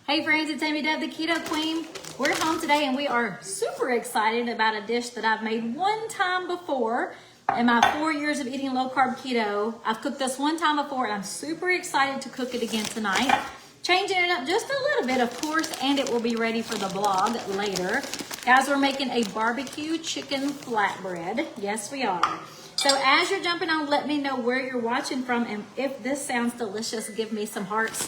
Hey friends, it's Amy Deb, the Keto Queen. We're home today and we are super excited about a dish that I've made one time before. In my 4 years of eating low carb keto, I've cooked this one time before and I'm super excited to cook it again tonight. Changing it up just a little bit, of course, and it will be ready for the blog later. Guys, we're making a barbecue chicken flatbread. Yes, we are. So as you're jumping on, let me know where you're watching from, and if this sounds delicious, give me some hearts.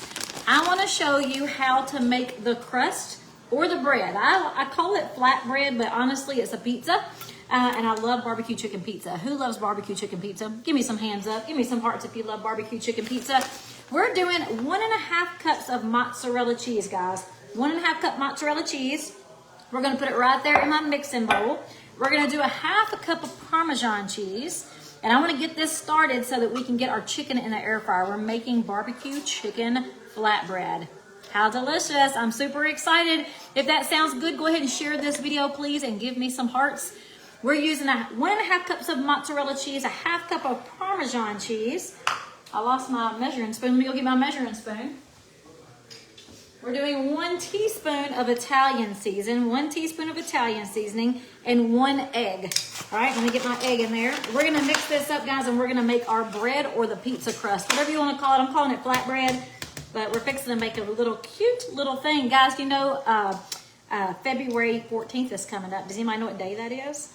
I want to show you how to make the crust or the bread. I call it flatbread, but honestly it's a pizza, and I love barbecue chicken pizza. Who loves barbecue chicken pizza? Give me some hands up. Give me some hearts if you love barbecue chicken pizza. We're doing 1.5 cups of mozzarella cheese, guys. 1.5 cup mozzarella cheese. We're going to put it right there in my mixing bowl. We're going to do 1/2 cup of Parmesan cheese. And I want to get this started so that we can get our chicken in the air fryer. We're making barbecue chicken flatbread. How delicious. I'm super excited. If that sounds good, go ahead and share this video, please, and give me some hearts. We're using 1.5 cups of mozzarella cheese, 1/2 cup of Parmesan cheese. I lost my measuring spoon. Let me go get my measuring spoon. We're doing 1 teaspoon of Italian seasoning, 1 teaspoon of Italian seasoning, and 1 egg. All right, let me get my egg in there. We're gonna mix this up, guys, and we're gonna make our bread or the pizza crust, whatever you wanna call it. I'm calling it flatbread, but we're fixing to make a little cute little thing. Guys, you know, February 14th is coming up. Does anybody know what day that is?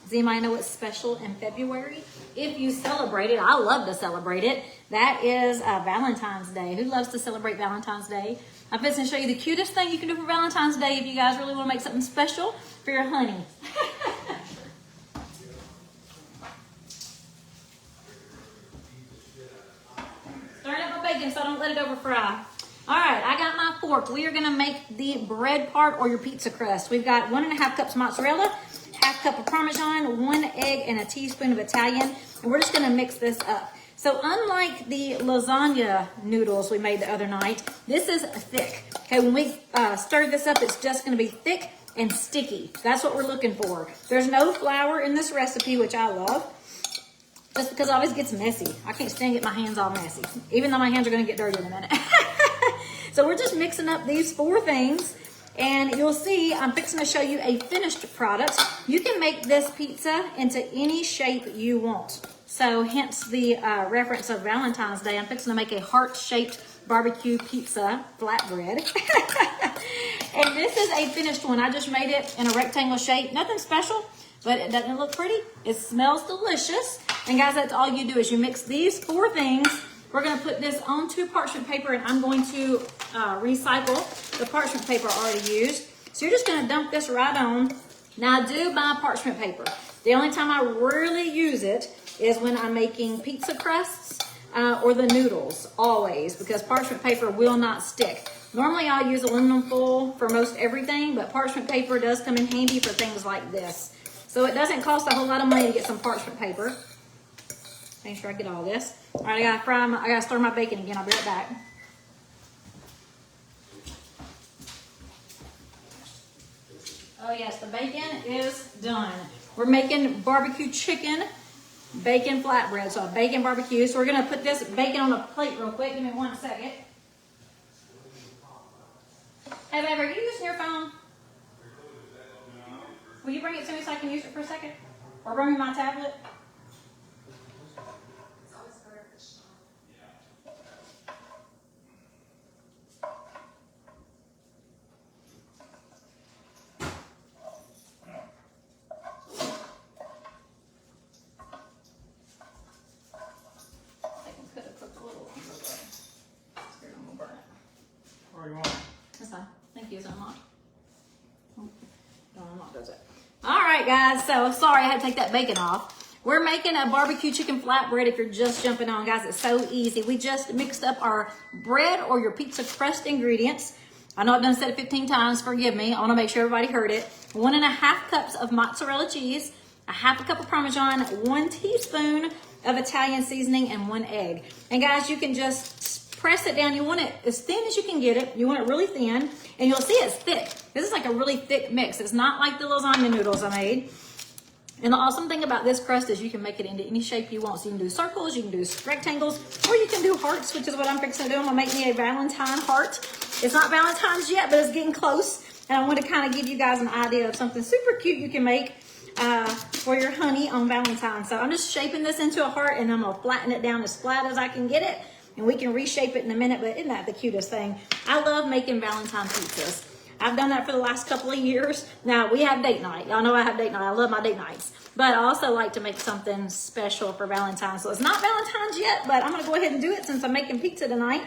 Does anybody know what's special in February? If you celebrate it, I love to celebrate it. That is Valentine's Day. Who loves to celebrate Valentine's Day? I'm going to show you the cutest thing you can do for Valentine's Day if you guys really want to make something special for your honey. Stirring up my bacon so I don't let it over fry. All right, I got my fork. We are going to make the bread part or your pizza crust. We've got 1.5 cups mozzarella, 1/2 cup of Parmesan, 1 egg, and a teaspoon of Italian. And we're just going to mix this up. So unlike the lasagna noodles we made the other night, this is thick. Okay, when we stir this up, it's just going to be thick and sticky. That's what we're looking for. There's no flour in this recipe, which I love, just because it always gets messy. I can't stand getting my hands all messy, even though my hands are going to get dirty in a minute. So we're just mixing up these 4 things, and you'll see I'm fixing to show you a finished product. You can make this pizza into any shape you want. So hence the reference of Valentine's Day. I'm fixing to make a heart-shaped barbecue pizza flatbread. And this is a finished one. I just made it in a rectangle shape. Nothing special, but it doesn't look pretty. It smells delicious. And guys, that's all you do is you mix these 4 things. We're going to put this onto parchment paper, and I'm going to recycle the parchment paper already used. So you're just going to dump this right on. Now, I do buy parchment paper. The only time I rarely use it is when I'm making pizza crusts or the noodles, always, because parchment paper will not stick. Normally I'll use aluminum foil for most everything, but parchment paper does come in handy for things like this. So it doesn't cost a whole lot of money to get some parchment paper. Make sure I get all this. All right, I gotta stir my bacon again. I'll be right back. Oh yes, the bacon is done. We're making barbecue chicken bacon flatbread, so a bacon barbecue. So we're gonna put this bacon on a plate real quick. Give me 1 second. Hey babe, are you using your phone? Will you bring it to me so I can use it for a second? Or bring me my tablet? Thank you so much. No, unlock does it. All right, guys. So sorry I had to take that bacon off. We're making a barbecue chicken flatbread. If you're just jumping on, guys, it's so easy. We just mixed up our bread or your pizza crust ingredients. I know I've done said it 15 times. Forgive me. I want to make sure everybody heard it. 1.5 cups of mozzarella cheese, 1/2 cup of Parmesan, 1 teaspoon of Italian seasoning, and 1 egg. And guys, you can just press it down. You want it as thin as you can get it. You want it really thin, and you'll see it's thick. This is like a really thick mix. It's not like the lasagna noodles I made. And the awesome thing about this crust is you can make it into any shape you want. So you can do circles, you can do rectangles, or you can do hearts, which is what I'm fixing to do. I'm gonna make me a Valentine heart. It's not Valentine's yet, but it's getting close. And I want to kind of give you guys an idea of something super cute you can make for your honey on Valentine's. So I'm just shaping this into a heart, and I'm going to flatten it down as flat as I can get it. And we can reshape it in a minute, but isn't that the cutest thing? I love making Valentine pizzas. I've done that for the last couple of years. Now, we have date night. Y'all know I have date night. I love my date nights. But I also like to make something special for Valentine's. So it's not Valentine's yet, but I'm going to go ahead and do it since I'm making pizza tonight.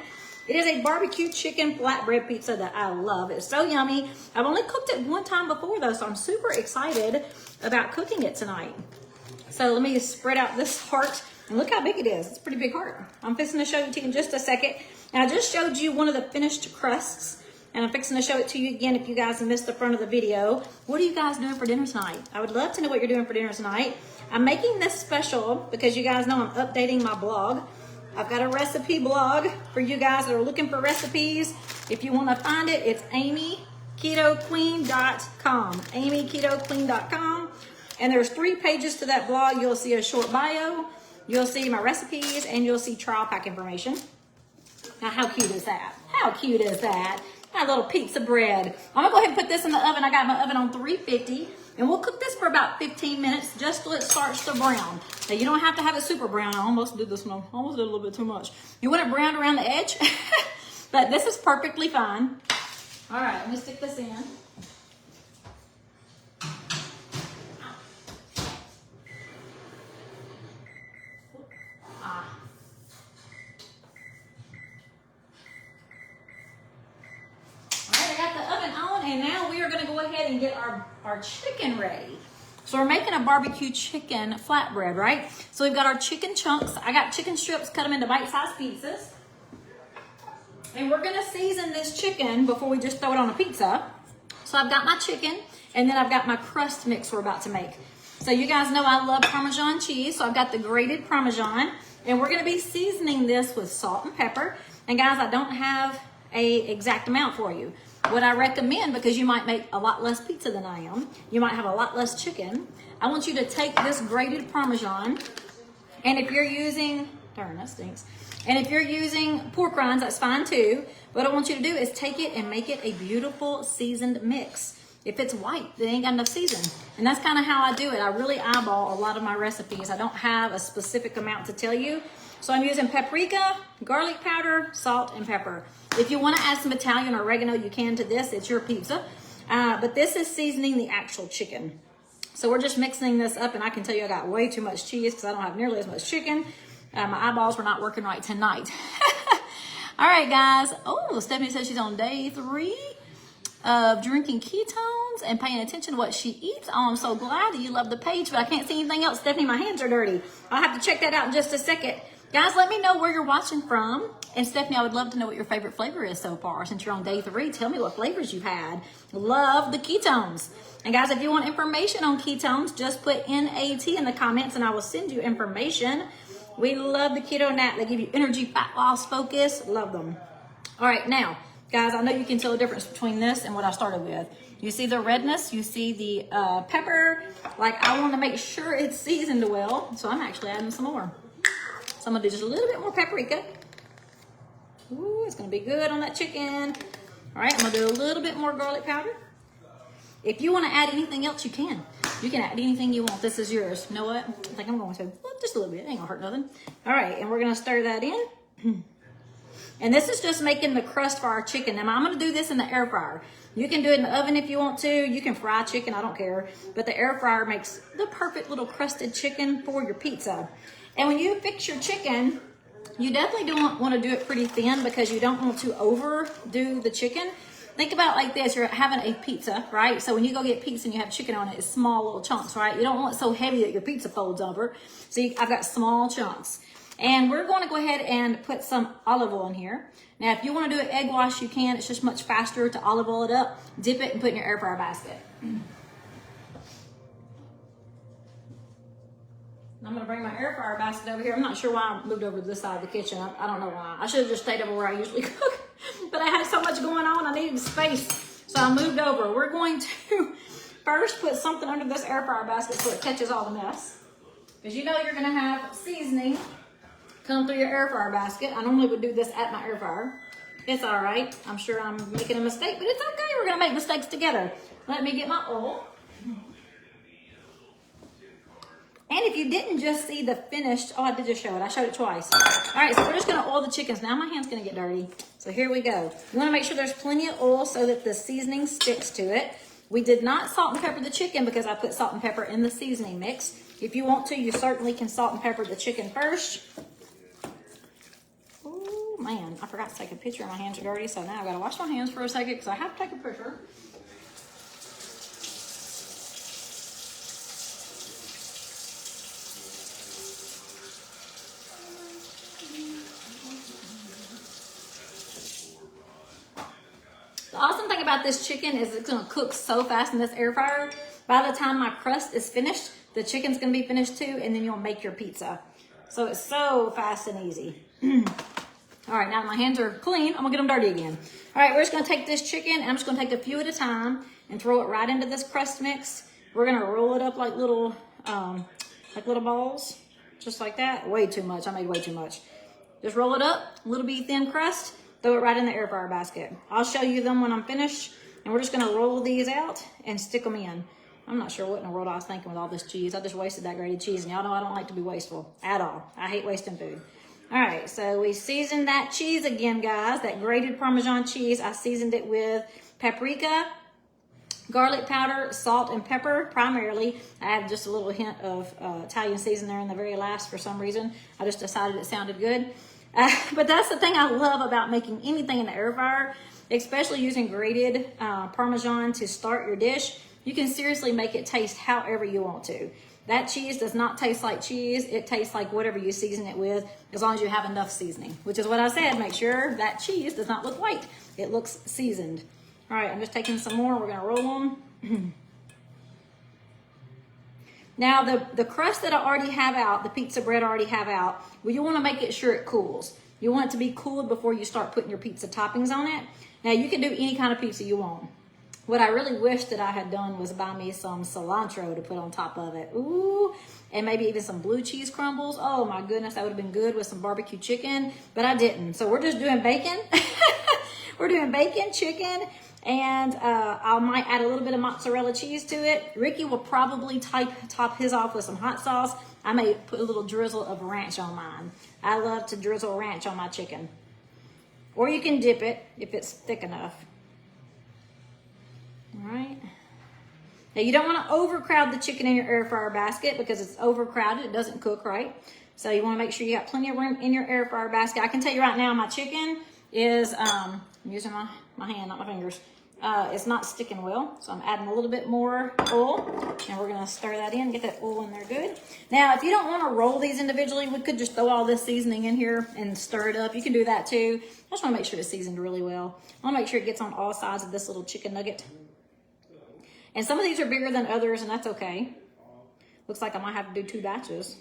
It is a barbecue chicken flatbread pizza that I love. It's so yummy. I've only cooked it one time before, though, so I'm super excited about cooking it tonight. So let me spread out this heart. And look how big it is. It's a pretty big heart. I'm fixing to show it to you in just a second. And I just showed you one of the finished crusts. And I'm fixing to show it to you again if you guys missed the front of the video. What are you guys doing for dinner tonight? I would love to know what you're doing for dinner tonight. I'm making this special because you guys know I'm updating my blog. I've got a recipe blog for you guys that are looking for recipes. If you want to find it, it's amyketoqueen.com. amyketoqueen.com. And there's 3 pages to that blog. You'll see a short bio. You'll see my recipes, and you'll see trial pack information. Now, how cute is that? How cute is that? My little pizza bread. I'm gonna go ahead and put this in the oven. I got my oven on 350, and we'll cook this for about 15 minutes just till it starts to brown. Now, you don't have to have it super brown. I almost did this one. I almost did a little bit too much. You want it browned around the edge, but this is perfectly fine. All right, let me stick this in. And now we are going to go ahead and get our chicken ready. So we're making a barbecue chicken flatbread, right? So we've got our chicken chunks. I got chicken strips, cut them into bite-sized pizzas. And we're going to season this chicken before we just throw it on a pizza. So I've got my chicken, and then I've got my crust mix we're about to make. So you guys know I love Parmesan cheese, so I've got the grated Parmesan. And we're going to be seasoning this with salt and pepper. And guys, I don't have an exact amount for you. What I recommend, because you might make a lot less pizza than I am, you might have a lot less chicken, I want you to take this grated Parmesan, and if you're using, darn, that stinks, and if you're using pork rinds, that's fine too. What I want you to do is take it and make it a beautiful seasoned mix. If it's white, then it ain't got enough season. And that's kind of how I do it. I really eyeball a lot of my recipes. I don't have a specific amount to tell you. So I'm using paprika, garlic powder, salt, and pepper. If you want to add some Italian or oregano, you can to this. It's your pizza. But this is seasoning the actual chicken. So we're just mixing this up, and I can tell you I got way too much cheese because I don't have nearly as much chicken. My eyeballs were not working right tonight. All right, guys. Oh, Stephanie says she's on day 3 of drinking ketones and paying attention to what she eats. Oh, I'm so glad that you love the page, but I can't see anything else. Stephanie, my hands are dirty. I'll have to check that out in just a second. Guys, let me know where you're watching from. And Stephanie, I would love to know what your favorite flavor is so far. Since you're on day 3, tell me what flavors you've had. Love the ketones. And guys, if you want information on ketones, just put NAT in the comments and I will send you information. We love the keto nap. They give you energy, fat loss, focus. Love them. All right, now, guys, I know you can tell the difference between this and what I started with. You see the redness, you see the pepper. Like, I want to make sure it's seasoned well, so I'm actually adding some more. So I'm gonna do just a little bit more paprika. Ooh, it's gonna be good on that chicken. All right, I'm gonna do a little bit more garlic powder. If you wanna add anything else, you can. You can add anything you want. This is yours. You know what? I think I'm going to, well, just a little bit. It ain't gonna hurt nothing. All right, and we're gonna stir that in. And this is just making the crust for our chicken. Now, I'm gonna do this in the air fryer. You can do it in the oven if you want to. You can fry chicken, I don't care. But the air fryer makes the perfect little crusted chicken for your pizza. And when you fix your chicken, you definitely don't want to do it pretty thin because you don't want to overdo the chicken. Think about it like this. You're having a pizza, right? So when you go get pizza and you have chicken on it, it's small little chunks, right? You don't want it so heavy that your pizza folds over. See, I've got small chunks. And we're going to go ahead and put some olive oil in here. Now, if you want to do an egg wash, you can. It's just much faster to olive oil it up, dip it, and put it in your air fryer basket. I'm going to bring my air fryer basket over here. I'm not sure why I moved over to this side of the kitchen. I don't know why. I should have just stayed over where I usually cook. But I had so much going on, I needed space. So I moved over. We're going to first put something under this air fryer basket so it catches all the mess. Because you know you're going to have seasoning come through your air fryer basket. I normally would do this at my air fryer. It's all right. I'm sure I'm making a mistake, but it's okay. We're gonna make mistakes together. Let me get my oil. And if you didn't just see the finished, oh, I did just show it. I showed it twice. All right, so we're just gonna oil the chickens. Now my hand's gonna get dirty. So here we go. You wanna make sure there's plenty of oil so that the seasoning sticks to it. We did not salt and pepper the chicken because I put salt and pepper in the seasoning mix. If you want to, you certainly can salt and pepper the chicken first. Oh man, I forgot to take a picture. My hands are dirty, so now I gotta wash my hands for a second because I have to take a picture. The awesome thing about this chicken is it's gonna cook so fast in this air fryer. By the time my crust is finished, the chicken's gonna be finished too, and then you'll make your pizza. So it's so fast and easy. All right, now that my hands are clean, I'm gonna get them dirty again. All right, we're just gonna take this chicken, and I'm just gonna take a few at a time and throw it right into this crust mix. We're gonna roll it up like little balls, just like that. Way too much, I made way too much. Just roll it up, a little bit thin crust, throw it right in the air fryer basket. I'll show you them when I'm finished, and we're just gonna roll these out and stick them in. I'm not sure what in the world I was thinking with all this cheese. I just wasted that grated cheese, and y'all know I don't like to be wasteful at all. I hate wasting food. All right, so we seasoned that cheese again, guys, that grated Parmesan cheese. I seasoned it with paprika, garlic powder, salt, and pepper primarily. I added just a little hint of Italian season there in the very last for some reason. I just decided it sounded good. But that's the thing I love about making anything in the air fryer, especially using grated Parmesan to start your dish. You can seriously make it taste however you want to. That cheese does not taste like cheese. It tastes like whatever you season it with, as long as you have enough seasoning, which is what I said. Make sure that cheese does not look white. It looks seasoned. All right, I'm just taking some more. We're gonna roll them. Now, the crust that I already have out, the pizza bread I already have out, well, you wanna make it sure it cools. You want it to be cooled before you start putting your pizza toppings on it. Now, you can do any kind of pizza you want. What I really wish that I had done was buy me some cilantro to put on top of it. Ooh, and maybe even some blue cheese crumbles. Oh my goodness, that would have been good with some barbecue chicken, but I didn't. So we're just doing bacon. We're doing bacon, chicken, and I might add a little bit of mozzarella cheese to it. Ricky will probably top his off with some hot sauce. I may put a little drizzle of ranch on mine. I love to drizzle ranch on my chicken. Or you can dip it if it's thick enough. All right. Now you don't want to overcrowd the chicken in your air fryer basket because it's overcrowded. It doesn't cook right. So you want to make sure you got plenty of room in your air fryer basket. I can tell you right now, my chicken is, I'm using my hand, not my fingers. It's not sticking well. So I'm adding a little bit more oil, and we're going to stir that in, get that oil in there good. Now, if you don't want to roll these individually, we could just throw all this seasoning in here and stir it up. You can do that too. I just want to make sure it's seasoned really well. I want to make sure it gets on all sides of this little chicken nugget. And some of these are bigger than others, and that's okay. Looks like I might have to do 2 batches.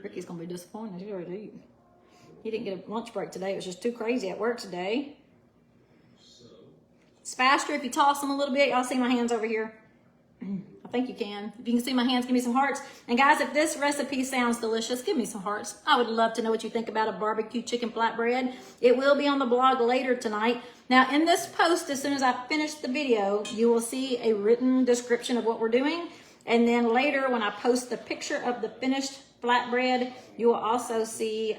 Ricky's going to be disappointed. He's already eaten. He didn't get a lunch break today. It was just too crazy at work today. It's faster if you toss them a little bit. Y'all see my hands over here? I think you can. If you can see my hands, give me some hearts. And guys, if this recipe sounds delicious, give me some hearts. I would love to know what you think about a barbecue chicken flatbread. It will be on the blog later tonight. Now, in this post, as soon as I finish the video, you will see a written description of what we're doing. And then later, when I post the picture of the finished flatbread, you will also see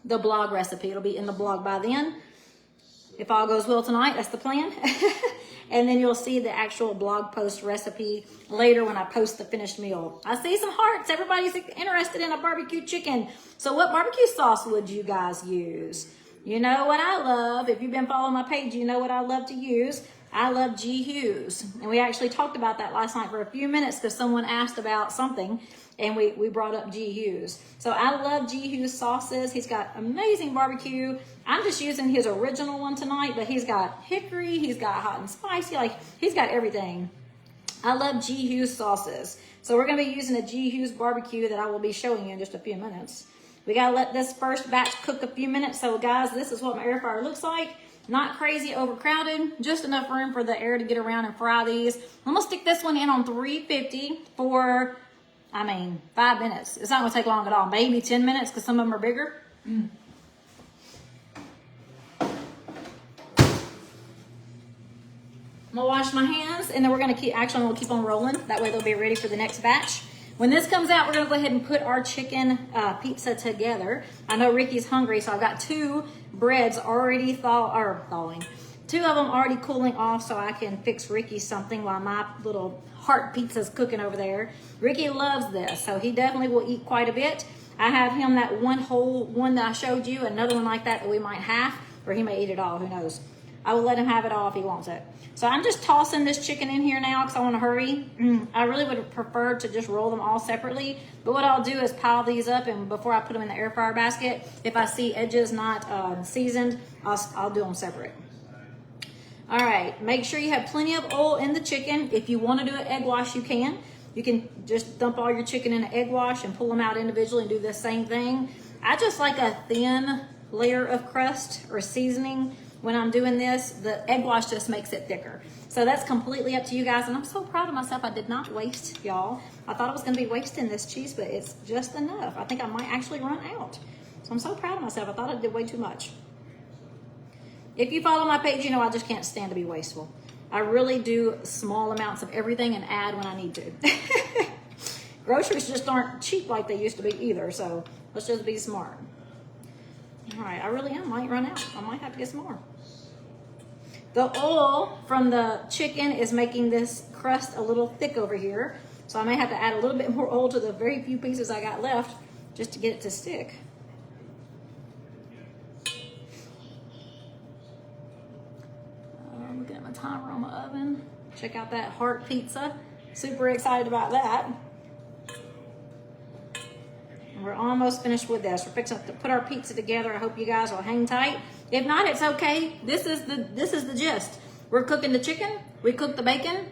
the blog recipe. It'll be in the blog by then. If all goes well tonight, that's the plan. And then you'll see the actual blog post recipe later when I post the finished meal. I see some hearts. Everybody's interested in a barbecue chicken. So what barbecue sauce would you guys use? You know what I love. If you've been following my page, you know what I love to use. I love G. Hughes. And we actually talked about that last night for a few minutes because someone asked about something and we brought up G. Hughes. So I love G. Hughes sauces. He's got amazing barbecue. I'm just using his original one tonight, but he's got hickory, he's got hot and spicy, like he's got everything. I love G. Hughes sauces. So we're gonna be using a G. Hughes barbecue that I will be showing you in just a few minutes. We gotta let this first batch cook a few minutes. So guys, this is what my air fryer looks like. Not crazy overcrowded, just enough room for the air to get around and fry these. I'm gonna stick this one in on 350 for, 5 minutes. It's not gonna take long at all, maybe 10 minutes because some of them are bigger. I'm gonna wash my hands, and then we're gonna keep on rolling. That way they'll be ready for the next batch. When this comes out, we're gonna go ahead and put our chicken pizza together. I know Ricky's hungry, so I've got 2 breads already thawing. 2 of them already cooling off, so I can fix Ricky something while my little heart pizza's cooking over there. Ricky loves this, so he definitely will eat quite a bit. I have him that one whole one that I showed you, another one like that we might have, or he may eat it all, who knows. I will let him have it all if he wants it. So I'm just tossing this chicken in here now because I want to hurry. I really would have preferred to just roll them all separately, but what I'll do is pile these up, and before I put them in the air fryer basket, if I see edges not seasoned, I'll do them separate. All right, make sure you have plenty of oil in the chicken. If you want to do an egg wash, you can. You can just dump all your chicken in an egg wash and pull them out individually and do the same thing. I just like a thin layer of crust or seasoning when I'm doing this. The egg wash just makes it thicker. So that's completely up to you guys, and I'm so proud of myself. I did not waste, y'all. I thought I was gonna be wasting this cheese, but it's just enough. I think I might actually run out. So I'm so proud of myself. I thought I did way too much. If you follow my page, you know I just can't stand to be wasteful. I really do small amounts of everything and add when I need to. Groceries just aren't cheap like they used to be either, so let's just be smart. All right, I really might run out. I might have to get some more. The oil from the chicken is making this crust a little thick over here, so I may have to add a little bit more oil to the very few pieces I got left just to get it to stick. Looking at my timer on my oven. Check out that heart pizza. Super excited about that. And we're almost finished with this. We're fixing to put our pizza together. I hope you guys will hang tight. If not, it's okay. This is the gist. We're cooking the chicken, we cooked the bacon,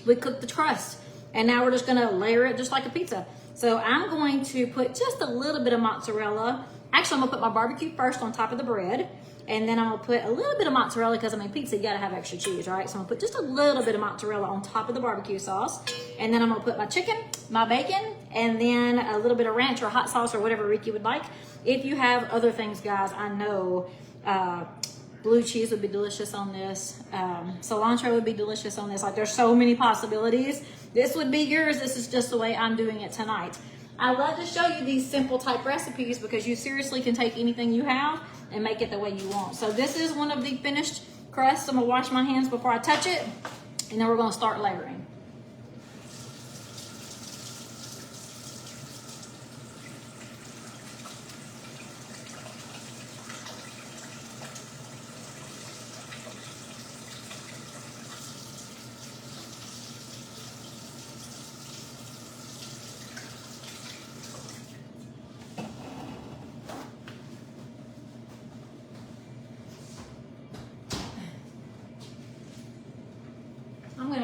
we cooked the crust, and now we're just gonna layer it just like a pizza. So I'm going to put just a little bit of mozzarella. Actually, I'm gonna put my barbecue first on top of the bread. And then I'm gonna put a little bit of mozzarella because I mean pizza, you gotta have extra cheese, right? So I'm gonna put just a little bit of mozzarella on top of the barbecue sauce. And then I'm gonna put my chicken, my bacon, and then a little bit of ranch or hot sauce or whatever Ricky would like. If you have other things, guys, I know blue cheese would be delicious on this. Cilantro would be delicious on this. Like there's so many possibilities. This would be yours. This is just the way I'm doing it tonight. I love to show you these simple type recipes because you seriously can take anything you have and make it the way you want. So this is one of the finished crusts. I'm gonna wash my hands before I touch it, and then we're gonna start layering.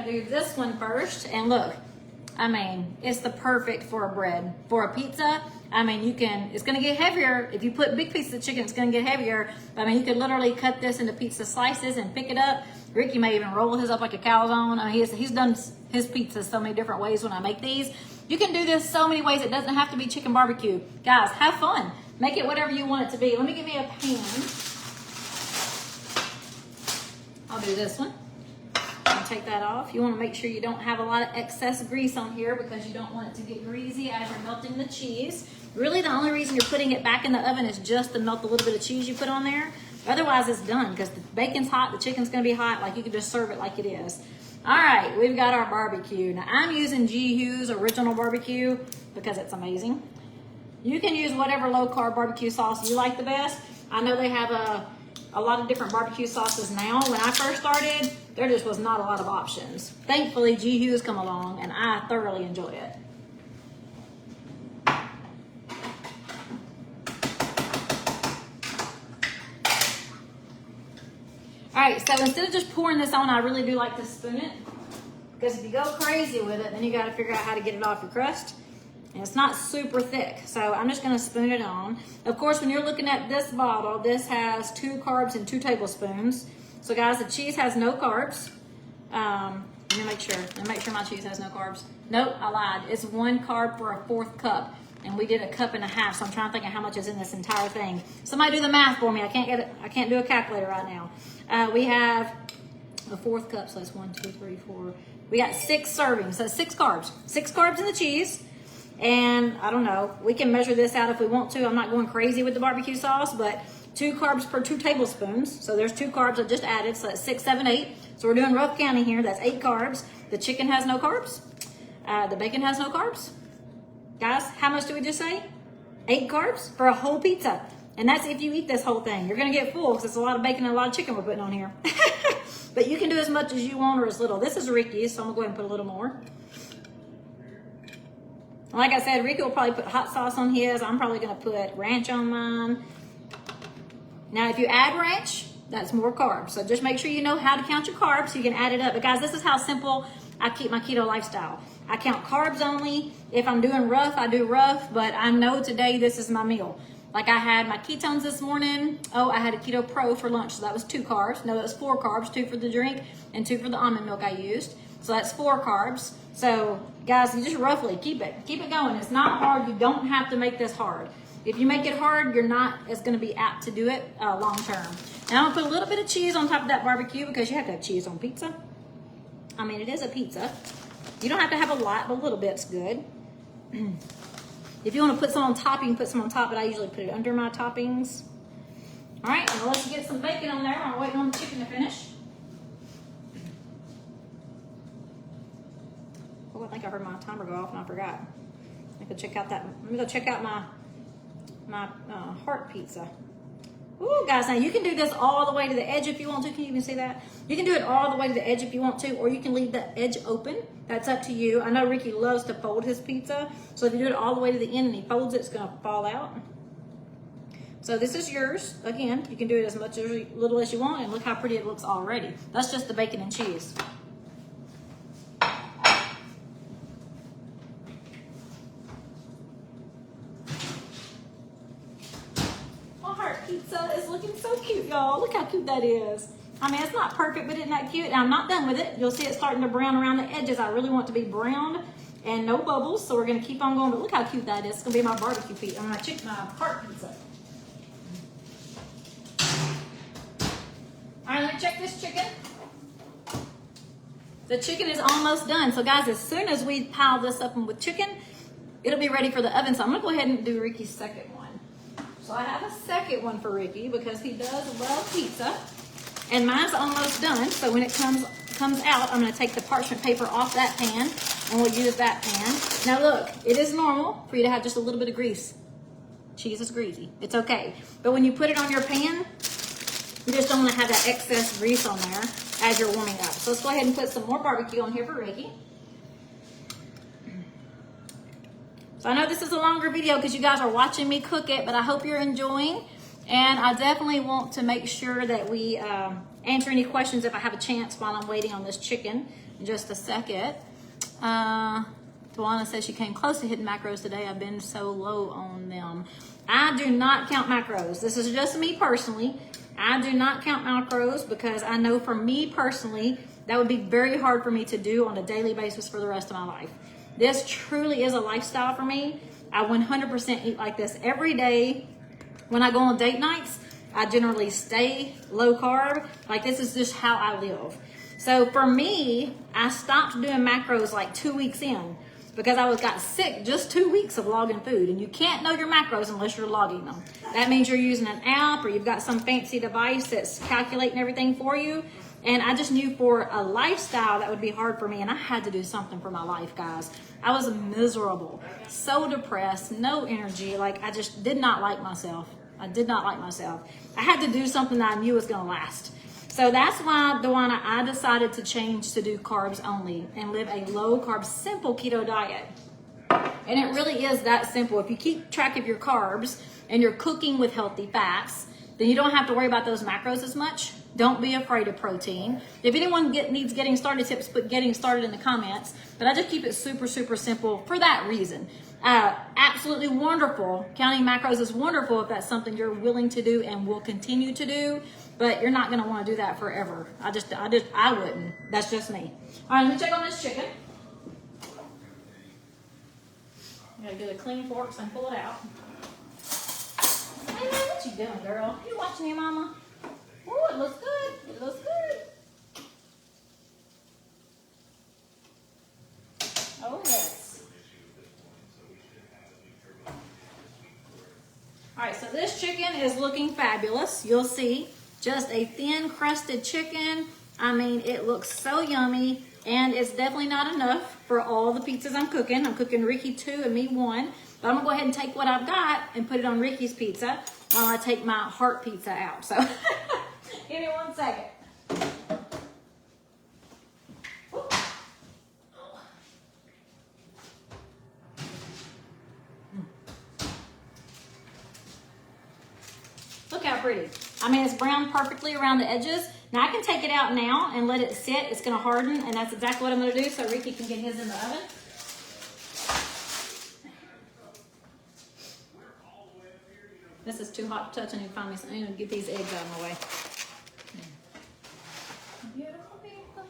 Do this one first, and look, I mean, it's the perfect for a bread. For a pizza, I mean, it's gonna get heavier. If you put big pieces of chicken, it's gonna get heavier. I mean, you could literally cut this into pizza slices and pick it up. Ricky may even roll his up like a calzone. I mean, he's done his pizzas so many different ways when I make these. You can do this so many ways. It doesn't have to be chicken barbecue. Guys, have fun. Make it whatever you want it to be. Let me get me a pan. I'll do this one. Take that off. You want to make sure you don't have a lot of excess grease on here because you don't want it to get greasy as you're melting the cheese. Really, the only reason you're putting it back in the oven is just to melt the little bit of cheese you put on there. Otherwise, it's done because the bacon's hot, the chicken's going to be hot. Like you can just serve it like it is. All right, we've got our barbecue. Now, I'm using G. Hughes Original Barbecue because it's amazing. You can use whatever low-carb barbecue sauce you like the best. I know they have a lot of different barbecue sauces now. When I first started, there just was not a lot of options. Thankfully, G. Hughes come along, and I thoroughly enjoy it. All right, so instead of just pouring this on, I really do like to spoon it. Because if you go crazy with it, then you gotta figure out how to get it off your crust. And it's not super thick, so I'm just gonna spoon it on. Of course, when you're looking at this bottle, this has 2 carbs and 2 tablespoons. So guys, the cheese has no carbs. Let me make sure my cheese has no carbs. Nope, I lied. It's 1 carb for a 1/4 cup. And we did a 1.5 cups, so I'm trying to think of how much is in this entire thing. Somebody do the math for me. I can't do a calculator right now. We have a fourth cup, so that's 1, 2, 3, 4. We got 6 servings, so 6 carbs. 6 carbs in the cheese. And I don't know, we can measure this out if we want to. I'm not going crazy with the barbecue sauce, but 2 carbs per 2 tablespoons. So there's 2 carbs I just added, so that's 6, 7, 8. So we're doing rough counting here. That's 8 carbs. The chicken has no carbs. The bacon has no carbs. Guys, how much do we just say? 8 carbs for a whole pizza. And that's if you eat this whole thing. You're gonna get full because it's a lot of bacon and a lot of chicken we're putting on here. But you can do as much as you want or as little. This is Ricky's, so I'm gonna go ahead and put a little more. Like I said, Ricky will probably put hot sauce on his. I'm probably gonna put ranch on mine. Now, if you add ranch, that's more carbs. So just make sure you know how to count your carbs so you can add it up. But guys, this is how simple I keep my keto lifestyle. I count carbs only. If I'm doing rough, I do rough, but I know today this is my meal. Like I had my ketones this morning. Oh, I had a Keto Pro for lunch, so that was 2 carbs. No, that was 4 carbs, 2 for the drink and 2 for the almond milk I used. So that's 4 carbs. So guys, you just roughly keep it going. It's not hard. You don't have to make this hard. If you make it hard, you're not as going to be apt to do it long term. Now I'm gonna put a little bit of cheese on top of that barbecue because you have to have cheese on pizza. I mean, it is a pizza. You don't have to have a lot, but a little bit's good. If you want to put some on top, you can put some on top, but I usually put it under my toppings. All right, now let's get some bacon on there. I'm waiting on the chicken to finish. Oh, I think I heard my timer go off and I forgot. Let me go check out that. Let me go check out my heart pizza. Ooh, guys, now you can do this all the way to the edge if you want to. Can you even see that? You can do it all the way to the edge if you want to, or you can leave the edge open. That's up to you. I know Ricky loves to fold his pizza, so if you do it all the way to the end and he folds it, it's going to fall out. So this is yours. Again, you can do it as much or little as you want, and look how pretty it looks already. That's just the bacon and cheese. Pizza is looking so cute, y'all. Look how cute that is. I mean, it's not perfect, but isn't that cute? And I'm not done with it. You'll see it starting to brown around the edges. I really want it to be browned and no bubbles, so we're gonna keep on going. But look how cute that is. It's gonna be my barbecue pizza, my heart pizza. All right, let me check this chicken. The chicken is almost done. So guys, as soon as we pile this up with chicken, it'll be ready for the oven. So I'm gonna go ahead and do Ricky's second one. So I have a second one for Ricky because he does love pizza. And mine's almost done. So when it comes out, I'm going to take the parchment paper off that pan and we'll use that pan. Now look, it is normal for you to have just a little bit of grease. Cheese is greasy. It's okay. But when you put it on your pan, you just don't want to have that excess grease on there as you're warming up. So let's go ahead and put some more barbecue on here for Ricky. So I know this is a longer video because you guys are watching me cook it, but I hope you're enjoying. And I definitely want to make sure that we answer any questions if I have a chance while I'm waiting on this chicken in just a second. Tawana says she came close to hitting macros today. I've been so low on them. I do not count macros. This is just me personally. I do not count macros because I know for me personally, that would be very hard for me to do on a daily basis for the rest of my life. This truly is a lifestyle for me. I 100% eat like this every day. When I go on date nights, I generally stay low carb. Like this is just how I live. So for me, I stopped doing macros like 2 weeks in because I got sick just 2 weeks of logging food. And you can't know your macros unless you're logging them. That means you're using an app or you've got some fancy device that's calculating everything for you. And I just knew for a lifestyle that would be hard for me, and I had to do something for my life, guys. I was miserable, so depressed, no energy. Like I just did not like myself. I did not like myself. I had to do something that I knew was going to last. So that's why, Dewana, I decided to change to do carbs only and live a low carb, simple keto diet. And it really is that simple. If you keep track of your carbs and you're cooking with healthy fats, then you don't have to worry about those macros as much. Don't be afraid of protein. If anyone needs getting started tips, put getting started in the comments. But I just keep it super, super simple for that reason. Absolutely wonderful. Counting macros is wonderful if that's something you're willing to do and will continue to do. But you're not going to want to do that forever. I wouldn't. That's just me. All right, let me check on this chicken. I gotta get a clean fork so I can pull it out. Hey man, what you doing, girl? You watching your mama? Oh, it looks good. It looks good. All right, so this chicken is looking fabulous. You'll see, just a thin crusted chicken. I mean, it looks so yummy, and it's definitely not enough for all the pizzas I'm cooking. I'm cooking Ricky 2 and me 1, but I'm gonna go ahead and take what I've got and put it on Ricky's pizza while I take my heart pizza out. So give me 1 second. Look how pretty. I mean, it's browned perfectly around the edges. Now I can take it out now and let it sit. It's gonna harden, and that's exactly what I'm gonna do so Ricky can get his in the oven. This is too hot to touch. I need to find me some. I'm gonna get these eggs out of my way. Beautiful people.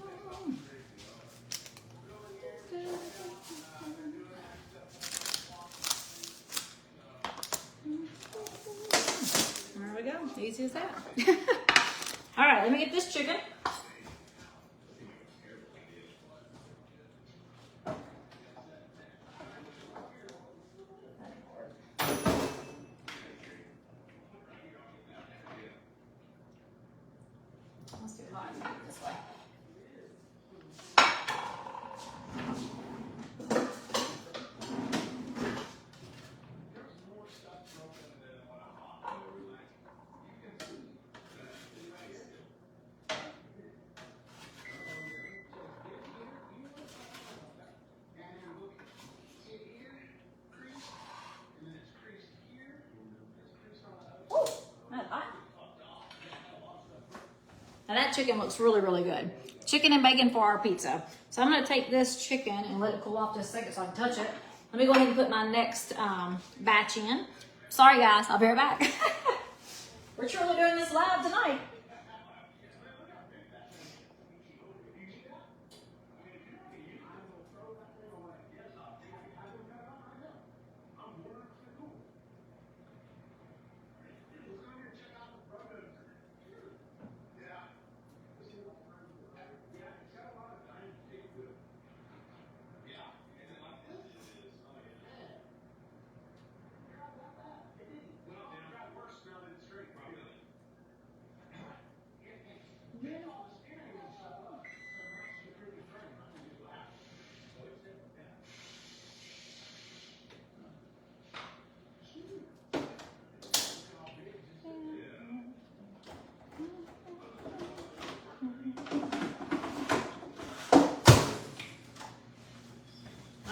There we go. Easy as that. All right, let me get this chicken. Let's do it hot and do it this way. Now that chicken looks really, really good. Chicken and bacon for our pizza. So I'm gonna take this chicken and let it cool off just a second so I can touch it. Let me go ahead and put my next batch in. Sorry guys, I'll be right back. We're truly doing this live tonight.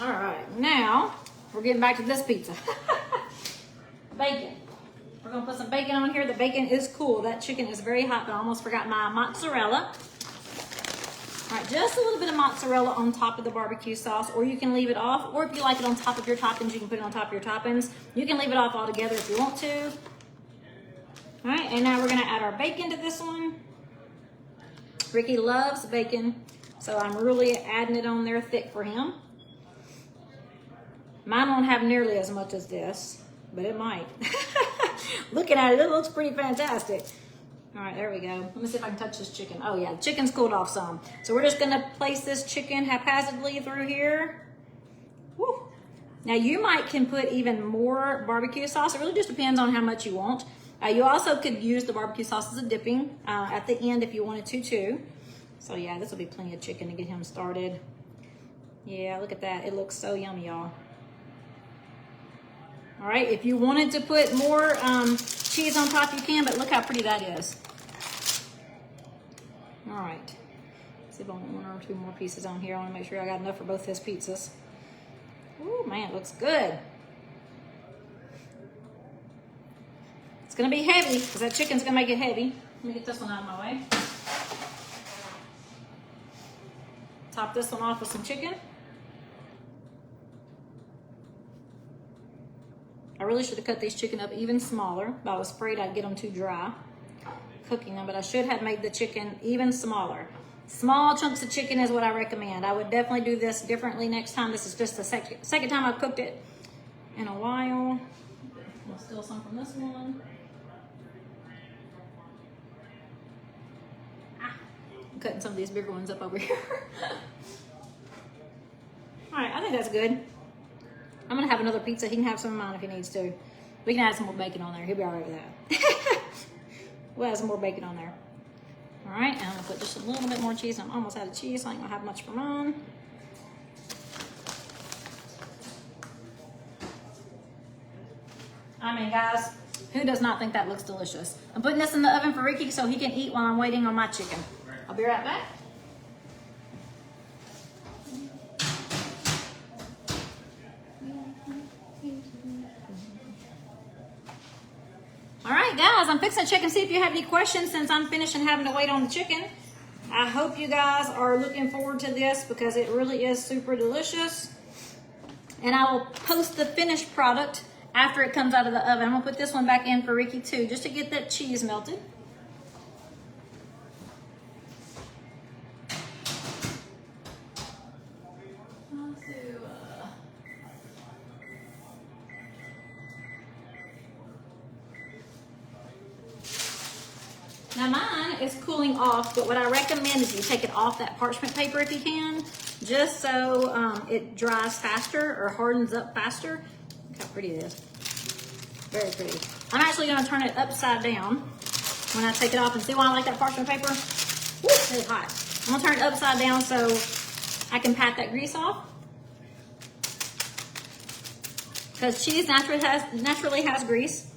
All right, now we're getting back to this pizza. Bacon. We're gonna put some bacon on here. The bacon is cool. That chicken is very hot, but I almost forgot my mozzarella. All right, just a little bit of mozzarella on top of the barbecue sauce, or you can leave it off, or if you like it on top of your toppings, you can put it on top of your toppings. You can leave it off altogether if you want to. All right, and now we're gonna add our bacon to this one. Ricky loves bacon, so I'm really adding it on there thick for him. Mine won't have nearly as much as this, but it might. Looking at it, it looks pretty fantastic. All right, there we go. Let me see if I can touch this chicken. Oh yeah, the chicken's cooled off some. So we're just gonna place this chicken haphazardly through here. Woo. Now you can put even more barbecue sauce. It really just depends on how much you want. You also could use the barbecue sauce as a dipping at the end if you wanted to too. So yeah, this will be plenty of chicken to get him started. Yeah, look at that. It looks so yummy, y'all. All right, if you wanted to put more cheese on top, you can, but look how pretty that is. All right, let's see if I want 1 or 2 more pieces on here. I wanna make sure I got enough for both his pizzas. Ooh, man, it looks good. It's gonna be heavy, because that chicken's gonna make it heavy. Let me get this one out of my way. Top this one off with some chicken. I really should have cut these chicken up even smaller, but I was afraid I'd get them too dry cooking them, but I should have made the chicken even smaller. Small chunks of chicken is what I recommend. I would definitely do this differently next time. This is just the second time I've cooked it in a while. I'll steal some from this one. I'm cutting some of these bigger ones up over here. All right, I think that's good. I'm gonna have another pizza. He can have some of mine if he needs to. We can add some more bacon on there. He'll be all right with that. We'll add some more bacon on there. All right, and I'm gonna put just a little bit more cheese. I'm almost out of cheese, so I ain't gonna have much for mine. I mean, guys, who does not think that looks delicious? I'm putting this in the oven for Ricky so he can eat while I'm waiting on my chicken. I'll be right back. All right, guys, I'm fixing to check and see if you have any questions since I'm finished and having to wait on the chicken. I hope you guys are looking forward to this because it really is super delicious. And I will post the finished product after it comes out of the oven. I'm gonna put this one back in for Ricky too, just to get that cheese melted. Now mine is cooling off, but what I recommend is you take it off that parchment paper if you can, just so it dries faster or hardens up faster. Look how pretty it is. Very pretty. I'm actually gonna turn it upside down when I take it off, and see why I like that parchment paper? Woo, it's hot. I'm gonna turn it upside down so I can pat that grease off. Because cheese naturally has grease.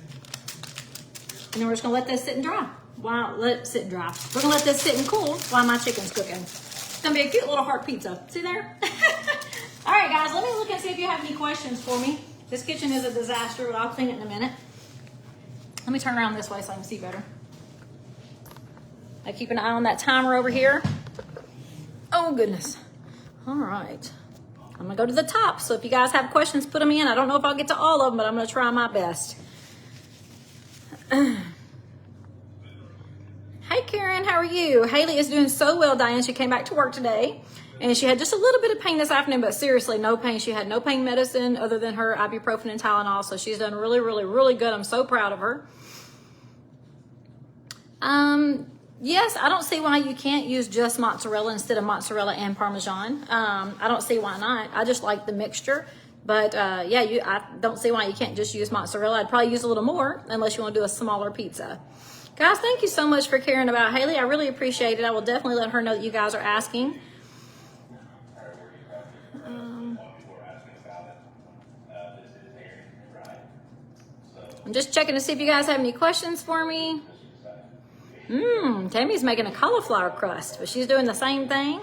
And then we're just gonna let this sit and dry. Wow, let it sit and dry. We're gonna let this sit and cool while my chicken's cooking. It's gonna be a cute little heart pizza. See there? All right, guys, let me look and see if you have any questions for me. This kitchen is a disaster, but I'll clean it in a minute. Let me turn around this way so I can see better. I keep an eye on that timer over here. Oh, goodness. All right. I'm gonna go to the top, so if you guys have questions, put them in. I don't know if I'll get to all of them, but I'm gonna try my best. Hey Karen, how are you? Haley is doing so well, Diane. She came back to work today and she had just a little bit of pain this afternoon, but seriously, no pain. She had no pain medicine other than her ibuprofen and Tylenol, so she's done really, really, really good. I'm so proud of her. Yes, I don't see why you can't use just mozzarella instead of mozzarella and Parmesan. I don't see why not. I just like the mixture. But yeah, I don't see why you can't just use mozzarella. I'd probably use a little more unless you want to do a smaller pizza. Guys, thank you so much for caring about Haley. I really appreciate it. I will definitely let her know that you guys are asking. I'm just checking to see if you guys have any questions for me. Tammy's making a cauliflower crust, but she's doing the same thing.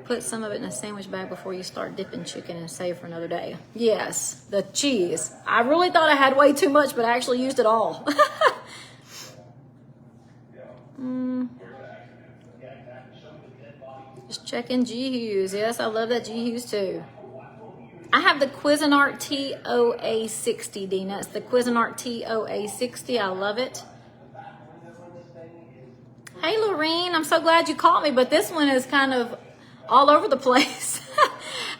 Put some of it in a sandwich bag before you start dipping chicken and save for another day. Yes, the cheese. I really thought I had way too much, but I actually used it all. Just checking G Hughes. Yes, I love that G Hughes too. I have the Cuisinart TOA 60, Dina. It's the Cuisinart TOA 60. I love it. Hey, Lorene. I'm so glad you caught me, but this one is kind of all over the place.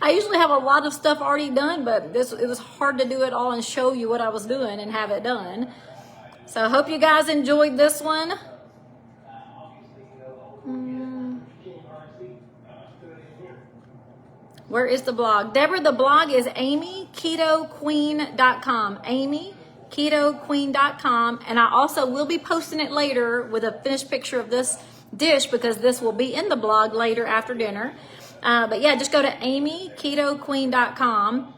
I usually have a lot of stuff already done, but it was hard to do it all and show you what I was doing and have it done. So I hope you guys enjoyed this one. Where is the blog? Deborah, the blog is amyketoqueen.com. amyketoqueen.com. And I also will be posting it later with a finished picture of this dish because this will be in the blog later after dinner. But yeah, just go to amyketoqueen.com.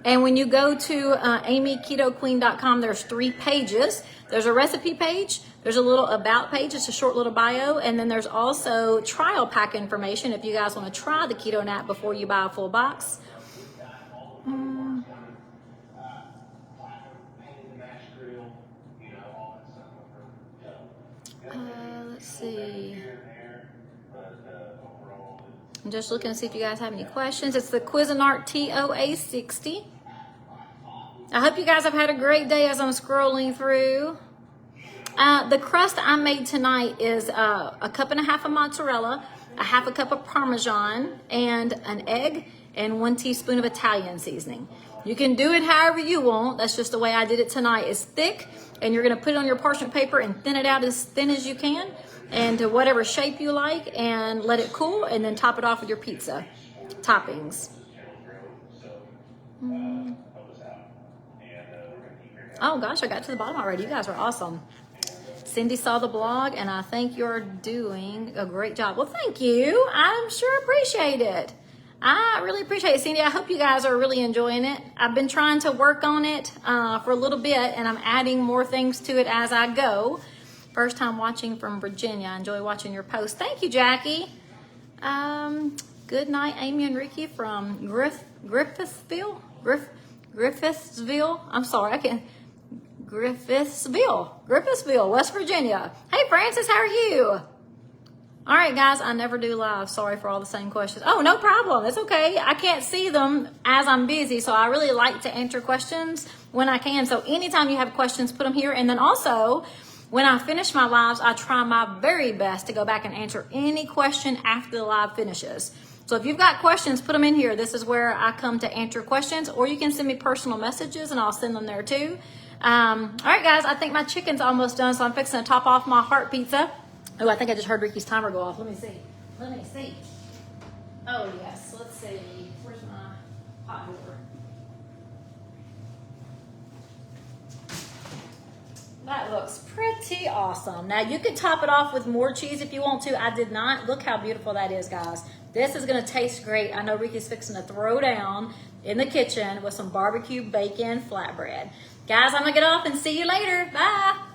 And when you go to amyketoqueen.com, there's 3 pages. There's a recipe page. There's a little about page. It's a short little bio. And then there's also trial pack information if you guys want to try the Keto Nap before you buy a full box. Let's see. I'm just looking to see if you guys have any questions. It's the Cuisinart TOA 60. I hope you guys have had a great day as I'm scrolling through. The crust I made tonight is a 1.5 cups of mozzarella, a 1/2 cup of Parmesan, and an egg, and 1 teaspoon of Italian seasoning. You can do it however you want. That's just the way I did it tonight. It's thick, and you're going to put it on your parchment paper and thin it out as thin as you can, and to whatever shape you like, and let it cool, and then top it off with your pizza toppings. Oh gosh, I got to the bottom already. You guys are awesome. Cindy saw the blog and I think you're doing a great job. Well, thank you. I'm sure appreciate it. I really appreciate it, Cindy. I hope you guys are really enjoying it. I've been trying to work on it for a little bit, and I'm adding more things to it as I go. First time watching from Virginia. I enjoy watching your posts. Thank you, Jackie. Good night, Amy and Ricky from Griffithsville. I'm sorry, I can't. Griffithsville, West Virginia. Hey, Francis, how are you? All right, guys, I never do live. Sorry for all the same questions. Oh, no problem. It's okay. I can't see them as I'm busy, so I really like to answer questions when I can. So anytime you have questions, put them here. And then also, when I finish my lives, I try my very best to go back and answer any question after the live finishes. So if you've got questions, put them in here. This is where I come to answer questions, or you can send me personal messages and I'll send them there too. All right, guys, I think my chicken's almost done, so I'm fixing to top off my heart pizza. Oh, I think I just heard Ricky's timer go off. Let me see. Oh, yes. Let's see. Where's my pot holder? That looks pretty awesome. Now, you could top it off with more cheese if you want to. I did not. Look how beautiful that is, guys. This is going to taste great. I know Ricky's fixing to throw down in the kitchen with some barbecue bacon flatbread. Guys, I'm going to get off and see you later. Bye.